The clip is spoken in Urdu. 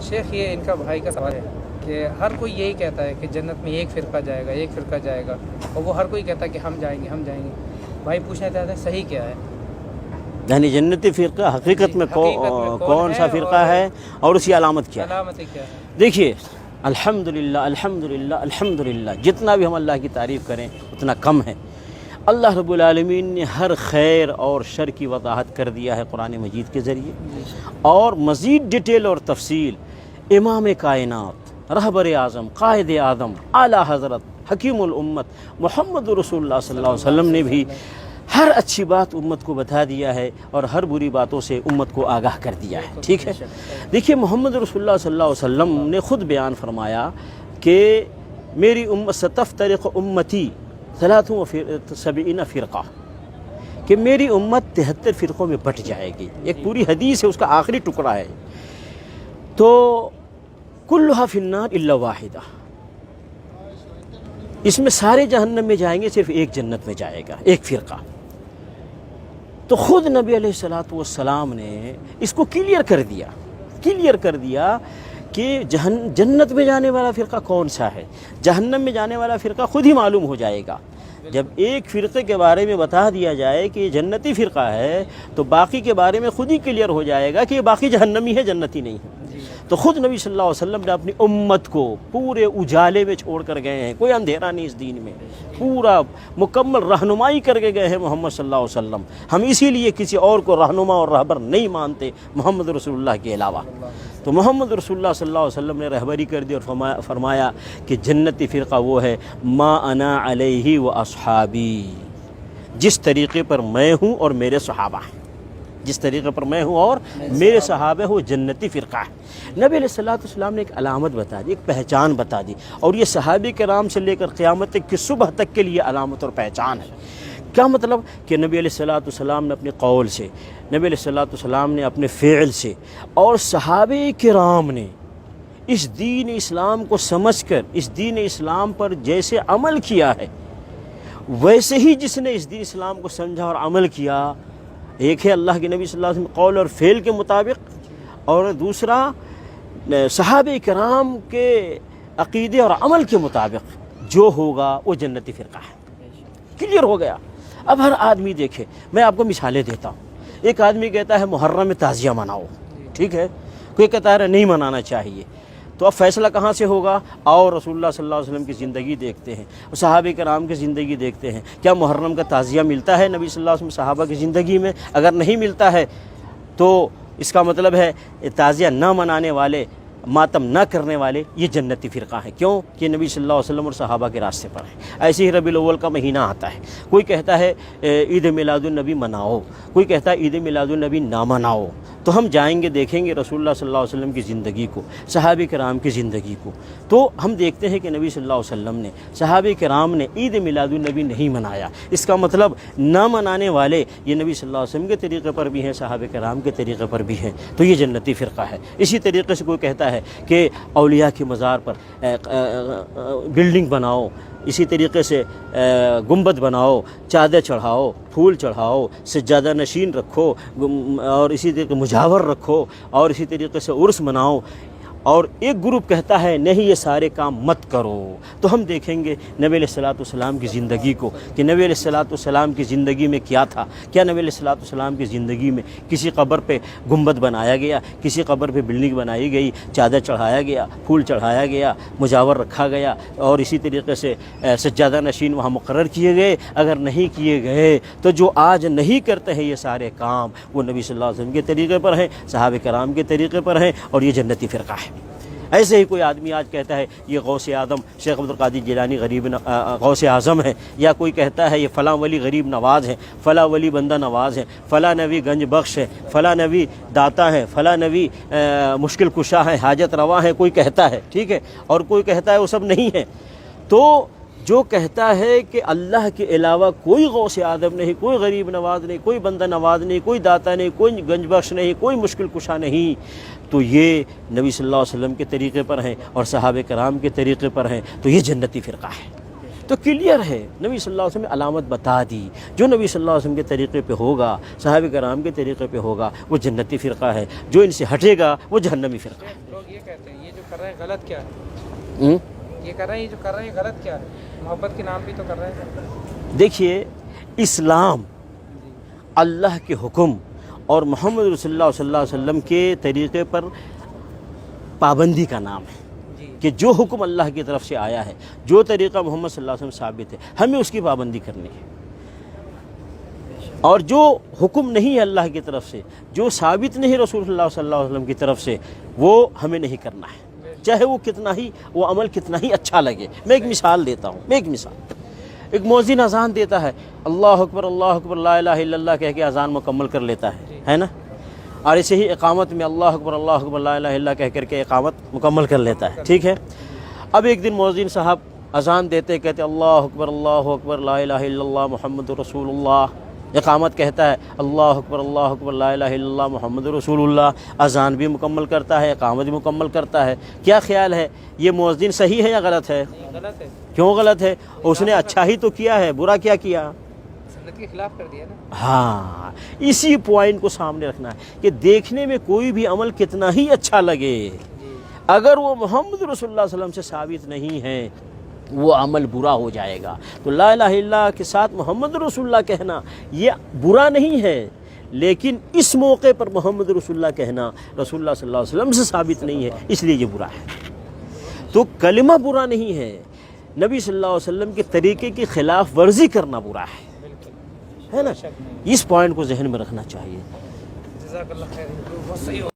شیخ یہ ان کا بھائی کا سوال ہے کہ ہر کوئی یہی کہتا ہے کہ جنت میں ایک فرقہ جائے گا، ایک فرقہ جائے گا، اور وہ ہر کوئی کہتا ہے کہ ہم جائیں گے، ہم جائیں گے۔ بھائی پوچھنا چاہتے ہیں صحیح کیا ہے؟ یعنی جنتی فرقہ حقیقت میں کون سا فرقہ ہے اور اس کی علامت کیا ہے؟ علامتیں کیا ہے؟ دیکھیے الحمدللہ الحمدللہ الحمدللہ، جتنا بھی ہم اللہ کی تعریف کریں اتنا کم ہے۔ اللہ رب العالمین نے ہر خیر اور شر کی وضاحت کر دیا ہے قرآن مجید کے ذریعے، اور مزید ڈیٹیل اور تفصیل امام کائنات، رہبر اعظم، قائد اعظم، اعلیٰ حضرت، حکیم الامت محمد رسول اللہ صلی اللہ علیہ وسلم نے بھی ہر اچھی بات امت کو بتا دیا ہے اور ہر بری باتوں سے امت کو آگاہ کر دیا ہے، ٹھیک ہے۔ دیکھیے محمد رسول اللہ صلی اللہ علیہ وسلم نے خود بیان فرمایا کہ میری امت ستفترق امتی 73 فرقہ، کہ میری امت 73 فرقوں میں بٹ جائے گی۔ ایک پوری حدیث ہے، اس کا آخری ٹکڑا ہے، تو کلھا فی النار الا واحدہ، اس میں سارے جہنم میں جائیں گے، صرف ایک جنت میں جائے گا، ایک فرقہ۔ تو خود نبی علیہ الصلوۃ والسلام نے اس کو کلیئر کر دیا کہ جنت میں جانے والا فرقہ کون سا ہے، جہنم میں جانے والا فرقہ خود ہی معلوم ہو جائے گا۔ جب ایک فرقے کے بارے میں بتا دیا جائے کہ یہ جنتی فرقہ ہے تو باقی کے بارے میں خود ہی کلیئر ہو جائے گا کہ یہ باقی جہنمی ہے، جنتی نہیں ہے۔ تو خود نبی صلی اللہ علیہ وسلم نے اپنی امت کو پورے اجالے میں چھوڑ کر گئے ہیں، کوئی اندھیرا نہیں اس دین میں، پورا مکمل رہنمائی کر کے گئے ہیں محمد صلی اللہ علیہ وسلم۔ ہم اسی لیے کسی اور کو رہنما اور رہبر نہیں مانتے محمد رسول اللہ کے علاوہ۔ تو محمد رسول اللہ صلی اللہ علیہ وسلم نے رہبری کر دی اور فرمایا کہ جنتی فرقہ وہ ہے ما انا علیہ و اصحابی، جس طریقے پر میں ہوں اور میرے صحابہ ہیں، جس طریقے پر میں ہوں اور میرے صحابہ وہ جنتی فرقہ ہے۔ نبی علیہ الصلوۃ والسلام نے ایک علامت بتا دی، ایک پہچان بتا دی، اور یہ صحابہ کرام سے لے کر قیامت کی صبح تک کے لیے علامت اور پہچان ہے۔ کیا مطلب؟ کہ نبی علیہ الصلوۃ والسلام نے اپنے قول سے، نبی علیہ الصلوۃ والسلام نے اپنے فعل سے، اور صحابہ کرام نے اس دین اسلام کو سمجھ کر اس دین اسلام پر جیسے عمل کیا ہے، ویسے ہی جس نے اس دین اسلام کو سمجھا اور عمل کیا، ایک ہے اللہ کے نبی صلی اللہ علیہ وسلم قول اور فعل کے مطابق، اور دوسرا صحابہ کرام کے عقیدے اور عمل کے مطابق جو ہوگا وہ جنتی فرقہ ہے۔ کلیئر ہو گیا۔ اب ہر آدمی دیکھے، میں آپ کو مثالیں دیتا ہوں۔ ایک آدمی کہتا ہے محرم میں تعزیہ مناؤ، ٹھیک ہے، کوئی کہتا ہے نہیں منانا چاہیے، تو اب فیصلہ کہاں سے ہوگا؟ اور رسول اللہ صلی اللہ علیہ وسلم کی زندگی دیکھتے ہیں، صحابہ کرام کی زندگی دیکھتے ہیں، کیا محرم کا تعزیہ ملتا ہے نبی صلی اللہ علیہ وسلم صحابہ کی زندگی میں؟ اگر نہیں ملتا ہے تو اس کا مطلب ہے تعزیہ نہ منانے والے، ماتم نہ کرنے والے یہ جنتی فرقہ ہیں۔ کیوں؟ کہ نبی صلی اللہ علیہ وسلم اور صحابہ کے راستے پر ہیں۔ ایسے ہی ربیع الاول کا مہینہ آتا ہے، کوئی کہتا ہے عید میلاد النبی مناؤ، کوئی کہتا ہے عید میلاد النبی نہ مناؤ۔ تو ہم جائیں گے، دیکھیں گے رسول اللہ صلی اللہ علیہ وسلم کی زندگی کو، صحابہ کرام کی زندگی کو، تو ہم دیکھتے ہیں کہ نبی صلی اللہ علیہ وسلم نے، صحابہ کرام نے عید میلاد النبی نہیں منایا۔ اس کا مطلب نہ منانے والے یہ نبی صلی اللہ علیہ وسلم کے طریقے پر بھی ہیں، صحابہ کرام کے طریقے پر بھی ہیں، تو یہ جنتی فرقہ ہے۔ اسی طریقے سے کوئی کہتا ہے کہ اولیاء کے مزار پر بلڈنگ بناؤ، اسی طریقے سے گنبد بناؤ، چادر چڑھاؤ، پھول چڑھاؤ، سجادہ نشین رکھو، اور اسی طریقے مجاور رکھو، اور اسی طریقے سے عرس مناؤ، اور ایک گروپ کہتا ہے نہیں یہ سارے کام مت کرو۔ تو ہم دیکھیں گے نبی علیہ الصلوۃ والسلام کی زندگی کو کہ نبی علیہ الصلوۃ والسلام کی زندگی میں کیا تھا۔ کیا نبی علیہ الصلوۃ والسلام کی زندگی میں کسی قبر پہ گنبد بنایا گیا، کسی قبر پہ بلڈنگ بنائی گئی، چادر چڑھایا گیا، پھول چڑھایا گیا، مجاور رکھا گیا، اور اسی طریقے سے سجادہ نشین وہاں مقرر کیے گئے؟ اگر نہیں کیے گئے تو جو آج نہیں کرتے ہیں یہ سارے کام وہ نبی صلی اللہ علیہ وسلم کے طریقے پر ہیں، صحابہ کرام کے طریقے پر ہیں، اور یہ جنتی فرقہ ہے۔ ایسے ہی کوئی آدمی آج کہتا ہے یہ غوث اعظم شیخ عبد القادر جیلانی غوث اعظم ہے، یا کوئی کہتا ہے یہ فلاں ولی غریب نواز ہے، فلاں ولی بندہ نواز ہے، فلاں نبی گنج بخش ہے، فلاں نبی داتا ہے، فلاں نبی مشکل کشا ہے، حاجت روا ہے، کوئی کہتا ہے، ٹھیک ہے، اور کوئی کہتا ہے وہ سب نہیں ہے۔ تو جو کہتا ہے کہ اللہ کے علاوہ کوئی غوث اعظم نہیں، کوئی غریب نواز نہیں، کوئی بندہ نواز نہیں، کوئی داتا نہیں، کوئی گنج بخش نہیں، کوئی مشکل کشا نہیں، تو یہ نبی صلی اللہ علیہ وسلم کے طریقے پر ہیں اور صحابہ کرام کے طریقے پر ہیں، تو یہ جنتی فرقہ ہے۔ تو کلیئر ہے، نبی صلی اللہ علیہ وسلم نے علامت بتا دی، جو نبی صلی اللہ علیہ وسلم کے طریقے پہ ہوگا، صحابہ کرام کے طریقے پہ ہوگا، وہ جنتی فرقہ ہے، جو ان سے ہٹے گا وہ جہنمی فرقہ ہے۔ لوگ یہ کہتے ہیں یہ جو کر رہے ہیں غلط کیا ہے، ہوں؟ یہ کر رہے ہیں، یہ جو کر رہے ہیں غلط کیا ہے، محبت کے نام بھی تو کر رہے ہیں۔ دیکھیے اسلام اللہ کے حکم اور محمد رسول اللہ صلی اللہ علیہ وسلم کے طریقے پر پابندی کا نام ہے، جی کہ جو حکم اللہ کی طرف سے آیا ہے، جو طریقہ محمد صلی اللہ علیہ وسلم ثابت ہے، ہمیں اس کی پابندی کرنی ہے، اور جو حکم نہیں ہے اللہ کی طرف سے، جو ثابت نہیں رسول اللہ صلی اللہ علیہ وسلم کی طرف سے، وہ ہمیں نہیں کرنا ہے، چاہے وہ کتنا ہی وہ عمل کتنا ہی اچھا لگے۔ میں ایک مثال دیتا ہوں، ایک مؤذن اذان دیتا ہے، اللہ اکبر لا الہ الا اللہ کہہ کے اذان مکمل کر لیتا ہے نا، اور ایسے ہی اقامت میں اللہ اکبر لا الہ الا اللہ کہہ کر کے اقامت مکمل کر لیتا ہے، ٹھیک ہے۔ اب ایک دن مؤذن صاحب اذان دیتے کہتے اللہ اکبر لا الہ الا اللہ محمد رسول اللہ، اقامت کہتا ہے اللہ اکبر لا الہ الا اللہ محمد رسول اللہ، اذان بھی مکمل کرتا ہے، اقامت بھی مکمل کرتا ہے۔ کیا خیال ہے یہ مؤذن صحیح ہے یا غلط ہے؟ غلط ہے، کیوں غلط ہے؟ اس نے اچھا ہی تو کیا ہے، برا کیا کیا؟ سنت کے خلاف کر دیا نا۔ ہاں، اسی پوائنٹ کو سامنے رکھنا ہے کہ دیکھنے میں کوئی بھی عمل کتنا ہی اچھا لگے، اگر وہ محمد رسول اللہ صلی اللہ علیہ وسلم سے ثابت نہیں ہے وہ عمل برا ہو جائے گا۔ تو لا الہ الا اللہ کے ساتھ محمد رسول اللہ کہنا یہ برا نہیں ہے، لیکن اس موقع پر محمد رسول اللہ کہنا رسول اللہ صلی اللہ علیہ وسلم سے ثابت نہیں ہے، اس لیے یہ برا ہے۔ تو کلمہ برا نہیں ہے، نبی صلی اللہ علیہ وسلم کے طریقے کی خلاف ورزی کرنا برا ہے نا، اس پوائنٹ کو ذہن میں رکھنا چاہیے۔ جزاک اللہ خیر، بہت صحیح ہو